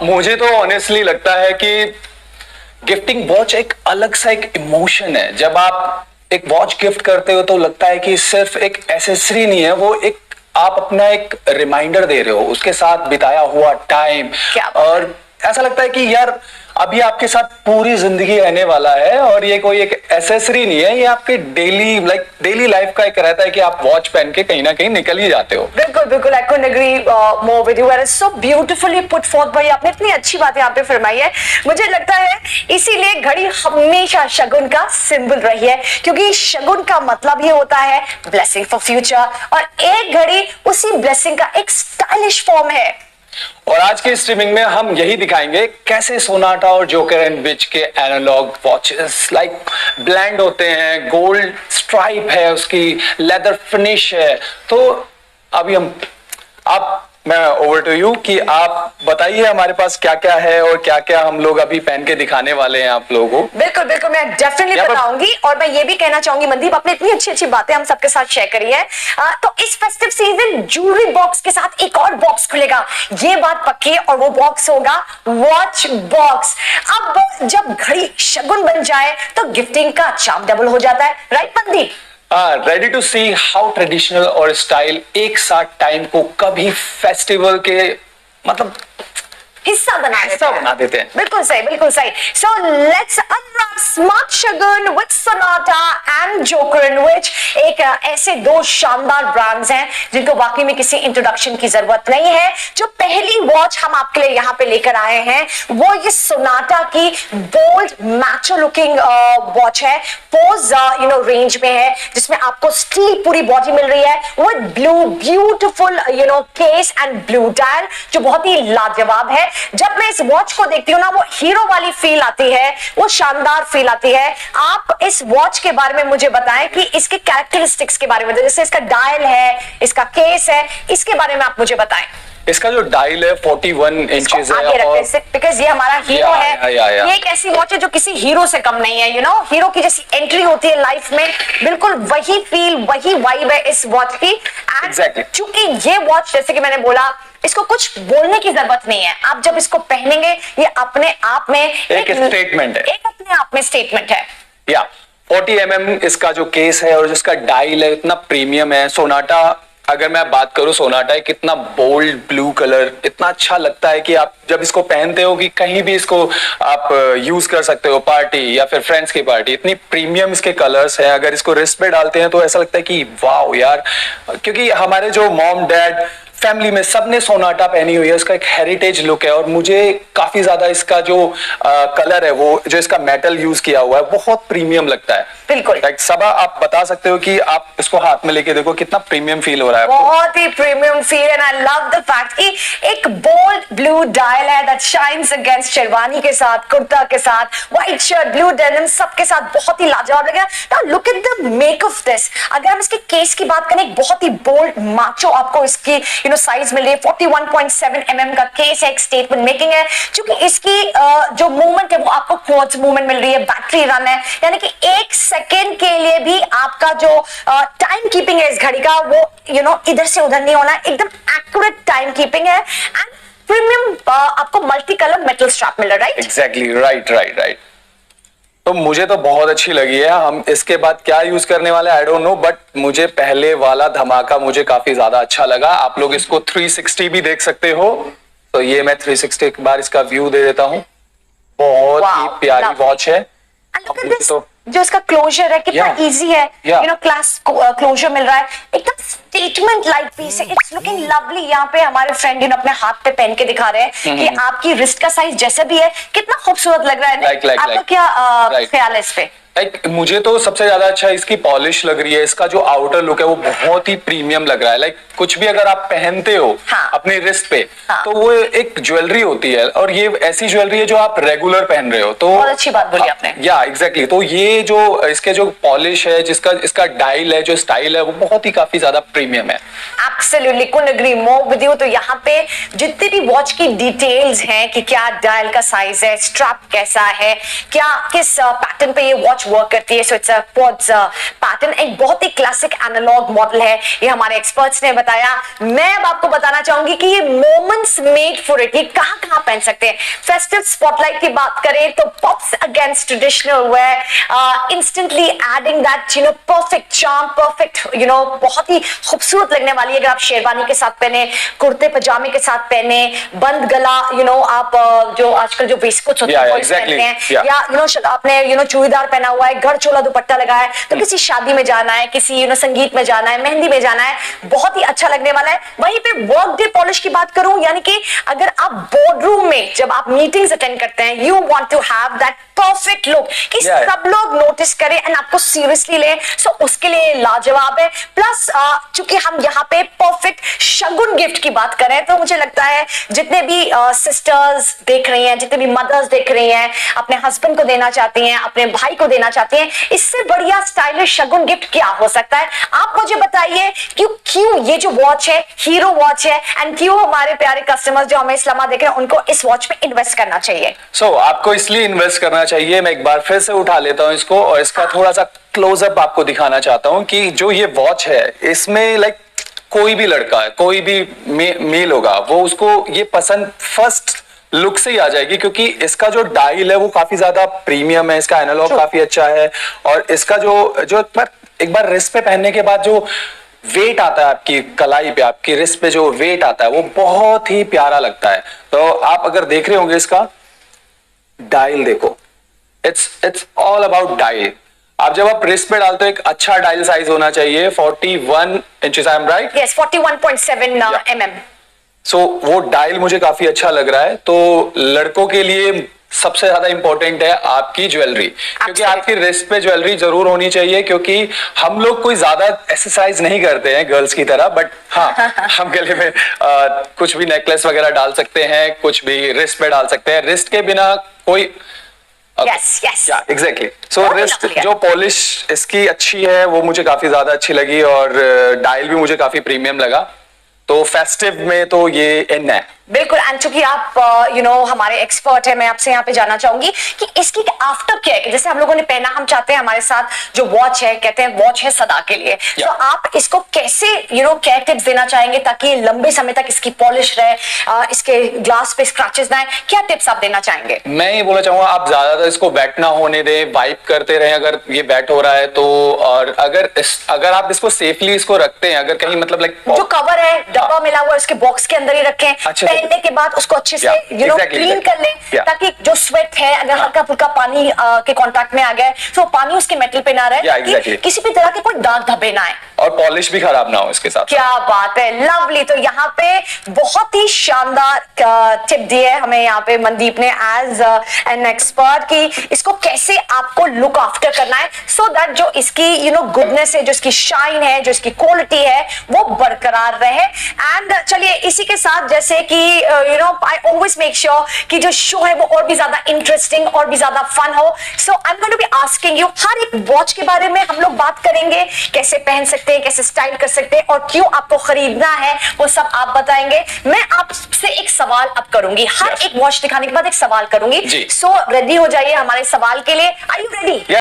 मुझे तो ऑनेस्टली लगता है कि गिफ्टिंग वॉच एक अलग सा एक इमोशन है। जब आप एक वॉच गिफ्ट करते हो तो लगता है कि सिर्फ एक एसेसरी नहीं है, वो एक आप अपना एक रिमाइंडर दे रहे हो, उसके साथ बिताया हुआ टाइम, और ऐसा लगता है कि यार अभी आपके साथ पूरी जिंदगी रहने वाला है और ये कोई एक एसेसरी नहीं है, ये आपके डेली लाइफ का एक रहता है कि आप वॉच पहन के कहीं ना कहीं निकल ही जाते हो। बिल्कुल बिल्कुल, I couldn't agree more with you, it's so beautifully put forth. भाई आपने इतनी अच्छी बात यहाँ पे फरमाई है। मुझे लगता है इसीलिए घड़ी हमेशा शगुन का सिंबल रही है, क्योंकि शगुन का मतलब ही होता है ब्लेसिंग फॉर फ्यूचर, और एक घड़ी उसी ब्लेसिंग का एक स्टाइलिश फॉर्म है। और आज के स्ट्रीमिंग में हम यही दिखाएंगे कैसे सोनाटा और जोकर एंड विच के एनालॉग वॉचेस ब्लेंड होते हैं, गोल्ड स्ट्राइप है उसकी, लेदर फिनिश है। तो अभी मैं ओवर टू यू कि आप बताइए हमारे पास क्या क्या है और क्या क्या हम लोग अभी पहन के दिखाने वाले हैं आप लोगों को। बिल्कुल बिल्कुल, मैं डेफिनेटली बताऊंगी। और मैं ये भी कहना चाहूंगी मनदीप, आपने इतनी अच्छी अच्छी बातें हम सबके साथ शेयर करी है, तो इस फेस्टिव सीजन ज्वेलरी बॉक्स के साथ एक और बॉक्स खुलेगा, ये बात पक्की है, और वो बॉक्स होगा वॉच बॉक्स। अब जब घड़ी शगुन बन जाए तो गिफ्टिंग का चार्म डबल हो जाता है, right Mandeep? Ready to see how traditional और स्टाइल एक साथ टाइम को कभी फेस्टिवल के मतलब हिस्सा बना देते हैं। बिल्कुल सही, बिल्कुल सही। So let's unwrap smart Shagun with Sonata and joker and which. एक ऐसे दो शानदार ब्रांड्स हैं जिनको वाकई में किसी इंट्रोडक्शन की जरूरत नहीं है। जो पहली वॉच हम आपके लिए यहाँ पे लेकर आए हैं वो ये सोनाटा की बोल्ड मैचो लुकिंग वॉच है, पोज रेंज में है, जिसमें आपको स्टील पूरी बॉडी मिल रही है with blue beautiful case and blue dial, जो बहुत ही लाजवाब है। जब मैं इस वॉच को देखती हूँ ना, वो हीरो वाली फील आती है, वो शानदार फील आती है। आप इस वॉच के बारे में मुझे बताएं कि इसके कैरेक्टरिस्टिक्स के बारे में, जैसे इसका डायल है, इसका केस है, इसके बारे में आप मुझे बताएं। इसका जो डायल है 41 इंचेस है, और बिकॉज़ ये हमारा हीरो है। ये एक ऐसी वॉच है जो किसी हीरो से कम नहीं है, हीरो की जैसी एंट्री होती है लाइफ में, बिल्कुल वही फील, वही वाइब है इस वॉच की। एग्जैक्टली। चूंकि ये वॉच, जैसे कि मैंने बोला, इसको कुछ बोलने की जरूरत नहीं है। आप जब इसको पहनेंगे, ये अपने आप में एक स्टेटमेंट है, एक अपने आप में स्टेटमेंट है। 40 mm इसका जो केस है और जिसका डायल है इतना प्रीमियम है। सोनाटा, अगर मैं बात करूं, सोनाटा कितना बोल्ड ब्लू कलर, इतना अच्छा लगता है कि आप जब इसको पहनते हो कि कहीं भी इसको आप यूज कर सकते हो, पार्टी या फिर फ्रेंड्स की पार्टी। इतनी प्रीमियम इसके कलर्स है, अगर इसको रिस्ट पे डालते हैं तो ऐसा लगता है कि वाओ यार, क्योंकि हमारे जो मॉम डैड फैमिली में सबने सोनाटा पहनी हुई है, उसका एक हेरिटेज लुक है। और मुझे काफी ज्यादा इसका जो कलर है, वो जो इसका मेटल यूज किया हुआ है, बहुत प्रीमियम लगता है। बिल्कुल। सबा, आप बता सकते हो कि आप इसको हाथ में लेके देखो कितना प्रीमियम फील हो रहा है। बहुत ही premium feel, and I love the fact कि एक बोल्ड ब्लू डायल है दैट शाइन्स अगेंस्ट शेरवानी के साथ, कुर्ता के साथ, व्हाइट शर्ट, ब्लू डेनिम, सबके साथ बहुत ही लाजवाब लगेगा। Now look at the make of this. अगर हम इसके केस की बात करें, बहुत ही बोल्ड माचो आपको इसकी साइज मिल रही है। 41.7 mm का केस है, एक स्टेटमेंट मेकिंग है। क्योंकि इसकी जो मूवमेंट है वो आपको क्वार्ट्ज मूवमेंट मिल रही है, बैटरी रन है, यानी कि 1 सेकेंड के लिए भी आपका जो टाइम कीपिंग है इस घड़ी का, वो इधर से उधर नहीं होना, एकदम एक्यूरेट टाइम कीपिंग है। एंड प्रीमियम आपको मल्टी कलर मेटल स्ट्रैप मिल रहा है, राइट? Exactly, right. तो मुझे तो बहुत अच्छी लगी है। हम इसके बाद क्या यूज करने वाले आई डोंट नो, बट मुझे पहले वाला धमाका मुझे काफी ज्यादा अच्छा लगा। आप लोग इसको 360 भी देख सकते हो, तो ये मैं 360 एक बार इसका व्यू दे देता हूँ। बहुत ही प्यारी वॉच है। तो जो इसका क्लोजर है कितना इजी है, क्लास क्लोजर मिल रहा है, एकदम स्टेटमेंट लाइक पीस है। It's looking lovely. यहाँ पे हमारे फ्रेंड अपने हाथ पे पहन के दिखा रहे हैं कि आपकी रिस्ट का साइज जैसे भी है, कितना खूबसूरत लग रहा है। आपका क्या ख्याल है इस पे? मुझे तो सबसे ज्यादा अच्छा इसकी पॉलिश लग रही है। इसका जो आउटर लुक है वो बहुत ही प्रीमियम लग रहा है। कुछ भी अगर आप पहनते हो अपने रिस्ट पे, तो वो एक ज्वेलरी होती है, और ये ऐसी ज्वेलरी है जो आप रेगुलर पहन रहे हो। तो बहुत अच्छी बात बोली आपने। एग्जैक्टली। तो ये जो इसके जो पॉलिश है, इसका डायल है, जो स्टाइल है, वो बहुत ही काफी ज्यादा प्रीमियम है। Absolutely, couldn't agree more with you. तो यहाँ पे जितनी भी वॉच की डिटेल्स हैं कि क्या डायल का साइज है, स्ट्रैप कैसा है, क्या किस पैटर्न पे ये वॉच वॉच वर्क करती है। So it's a quartz pattern, एक बहुत ही क्लासिक एनालॉग मॉडल है, ये हमारे एक्सपर्ट्स ने बताया। मैं अब आपको बताना चाहूंगी कि ये मोमेंट्स मेड फॉर इट, ये कहां कहां पहन सकते हैं। फेस्टिव स्पॉटलाइट की बात करें तो pops against traditional wear, instantly adding that perfect charm, perfect बहुत ही खूबसूरत लगने वाली। अगर आप शेरवानी के साथ पहने, कुर्ते पजामे के साथ पहने, बंद गला आप जो आजकल जो वेस्टकोट्स होते हैं पहनते हैं, या आपने चूड़ीदार पहना हुआ है, घर चोला दुपट्टा लगा है, तो किसी शादी में जाना है, किसी संगीत में जाना है, मेहंदी में जाना है, बहुत ही अच्छा लगने वाला है। वहीं पे वर्क डे पॉलिश की बात करूं, यानी कि अगर आप बोर्डरूम में जब आप मीटिंग्स अटेंड करते हैं, you want to have that perfect look कि सब लोग नोटिस करें एंड आपको सीरियसली लें, सो उसके लिए लाजवाब है। प्लस चूंकि हम यहाँ पे परफेक्ट शगुन गिफ्ट की बात करें, तो मुझे लगता है जितने भी सिस्टर्स देख रही हैं, जितने भी मदर्स देख रही हैं, अपने हस्बैंड को देना चाहती हैं, अपने भाई को देना चाहती हैं, इससे बढ़िया स्टाइलिश शगुन गिफ्ट क्या हो सकता है। आप मुझे बताइए क्यों ये जो वॉच है हीरो वॉच है, एंड क्यों हमारे प्यारे कस्टमर्स जो हमें इस्लामा देख रहे हैं उनको इस वॉच में इन्वेस्ट करना चाहिए। आपको इसलिए इन्वेस्ट करना चाहिए, मैं एक बार फिर से उठा लेता हूं इसको और इसका थोड़ा सा क्लोजअप आपको दिखाना चाहता हूं कि जो ये वॉच है इसमें लाइक कोई भी लड़का है, कोई भी मेल होगा, वो उसको ये पसंद फर्स्ट लुक से ही आ जाएगी, क्योंकि इसका जो डायल है वो काफी ज्यादा प्रीमियम है, इसका एनालॉग काफी अच्छा है, और इसका जो एक बार रिस्ट पे पहनने के बाद जो वेट आता है आपकी कलाई पे, आपकी रिस्ट पे जो वेट आता है वो बहुत ही प्यारा लगता है। तो आप अगर देख रहे होंगे इसका डायल देखो, इट्स ऑल अबाउट डायल। जब आप रिस्ट पे डालते हो एक अच्छा डायल साइज होना चाहिए, 41 inches, I am right? Yes, 41.7 mm। सो वो डायल मुझे काफी अच्छा लग रहा है। तो लड़कों के लिए सबसे ज्यादा इंपॉर्टेंट है आपकी ज्वेलरी, क्योंकि आपकी रिस्ट पे ज्वेलरी जरूर होनी चाहिए, क्योंकि हम लोग कोई ज्यादा एक्सरसाइज नहीं करते हैं गर्ल्स की तरह, बट हाँ हम गले में कुछ भी नेकलेस वगैरह डाल सकते हैं, कुछ भी रिस्ट पे डाल सकते हैं। रिस्ट के बिना कोई एग्जैक्टली। सो रिस्ट जो पॉलिश इसकी अच्छी है वो मुझे काफी ज्यादा अच्छी लगी, और डायल भी मुझे काफी प्रीमियम लगा, तो फेस्टिव में तो ये इन है बिल्कुल। एंड चूंकि आप हमारे एक्सपर्ट है, मैं आपसे यहाँ पे जानना चाहूंगी कि इसकी आफ्टर केयर, जैसे हम लोगों ने पहना, हम चाहते हैं हमारे साथ जो वॉच है, कहते हैं वॉच है सदा के लिए, तो आप इसको कैसे केयर टिप्स देना चाहेंगे ताकि लंबे समय तक इसकी पॉलिश रहे, इसके ग्लास पे स्क्रैचेस ना आए, क्या टिप्स आप देना चाहेंगे? मैं ये बोलना चाहूंगा आप ज्यादातर इसको वेट ना होने दें, वाइप करते रहें अगर ये वेट हो रहा है तो, और अगर आप इसको सेफली इसको रखते हैं, अगर कहीं मतलब लाइक जो कवर है डब्बा मिला हुआ उसके बॉक्स के अंदर ही रखें, पहनने के बाद उसको अच्छे से क्लीन कर लें, ताकि जो स्वेट है अगर हल्का फुल्का पानी के कांटेक्ट में आ गया तो पानी उसके मेटल पे ना रहे, किसी भी तरह के कोई दाग धब्बे ना आए, और पॉलिश भी खराब ना हो इसके साथ। क्या बात है, लवली। तो यहाँ पे बहुत ही शानदार टिप दी है हमें यहाँ पे मनदीप ने एज एन एक्सपर्ट, कि इसको कैसे आपको लुक आफ्टर करना है, सो दैट जो इसकी गुडनेस है, जो इसकी शाइन है, जो इसकी क्वालिटी है वो बरकरार रहे। एंड चलिए इसी के साथ, जैसे कि आई ऑलवेज मेक श्योर कि जो शो है वो और भी ज्यादा इंटरेस्टिंग और भी ज्यादा फन हो, so I am going to be asking you, हर एक वॉच के बारे में हम लोग बात करेंगे, कैसे पहन सकते हैं, कैसे स्टाइल कर सकते हैं, और क्यों आपको खरीदना है वो सब आप बताएंगे। मैं आपसे एक सवाल अब करूंगी, हर एक वॉच दिखाने के बाद एक सवाल करूंगी, सो रेडी हो जाइए हमारे सवाल के लिए। Are you ready?